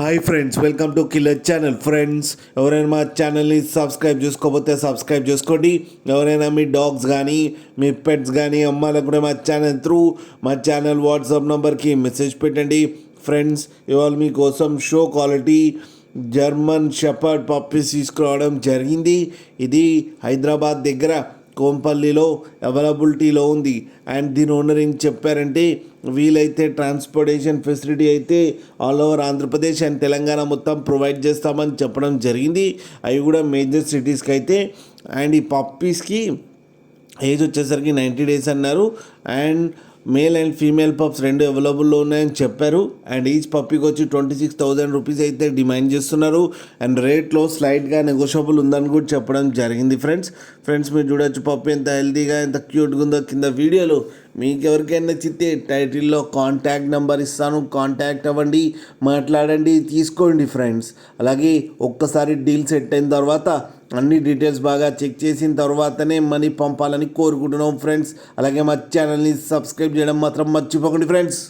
Hi friends, welcome to killer channel. Friends, ఎవరైనా మా ఛానల్ని సబ్స్క్రైబ్ చేసుకోకపోతే సబ్స్క్రైబ్ చేసుకోండి. ఎవరైనా మీ డాగ్స్ కానీ మీ పెట్స్ కానీ అమ్మాలకు కూడా మా ఛానల్ వాట్సాప్ నెంబర్కి మెసేజ్ పెట్టండి. ఫ్రెండ్స్, ఇవాళ మీకోసం show quality German shepherd puppies తీసుకురావడం జరిగింది. ఇది హైదరాబాద్ దగ్గర కోంపల్లిలో అవైలబిలిటీలో ఉంది. అండ్ దీని ఓనర్ ఏం చెప్పారంటే, వీలైతే ట్రాన్స్పోర్టేషన్ ఫెసిలిటీ అయితే all over Andhra Pradesh and Telangana మొత్తం ప్రొవైడ్ చేస్తామని చెప్పడం జరిగింది. అవి కూడా మేజర్ సిటీస్కి అయితే. అండ్ ఈ పప్పీస్కి ఏజ్ వచ్చేసరికి 90 days అన్నారు. And male and female pups రెండు అవైలబుల్లో ఉన్నాయని చెప్పారు. అండ్ ఈచ్ పప్పీకి వచ్చి 26,000 రూపీస్ అయితే డిమాండ్ చేస్తున్నారు. అండ్ రేట్లో స్లైట్గా నెగోషియబుల్ ఉందని కూడా చెప్పడం జరిగింది. ఫ్రెండ్స్ మీరు చూడొచ్చు పప్పీ ఎంత హెల్తీగా ఎంత క్యూట్గా ఉందో. కింద వీడియోలో మీకు ఎవరికైనా నచ్చితే టైటిల్లో కాంటాక్ట్ నెంబర్ ఇస్తాను, కాంటాక్ట్ అవ్వండి, మాట్లాడండి, తీసుకోండి ఫ్రెండ్స్. అలాగే ఒక్కసారి డీల్ సెట్ అయిన తర్వాత అన్ని డీటెయిల్స్ బాగా చెక్ చేసిన తర్వాతనే మనీ పంపాలని కోరుకుంటున్నాం ఫ్రెండ్స్. అలాగే మా ఛానల్ని సబ్స్క్రైబ్ చేయడం మాత్రం మర్చిపోకండి ఫ్రెండ్స్.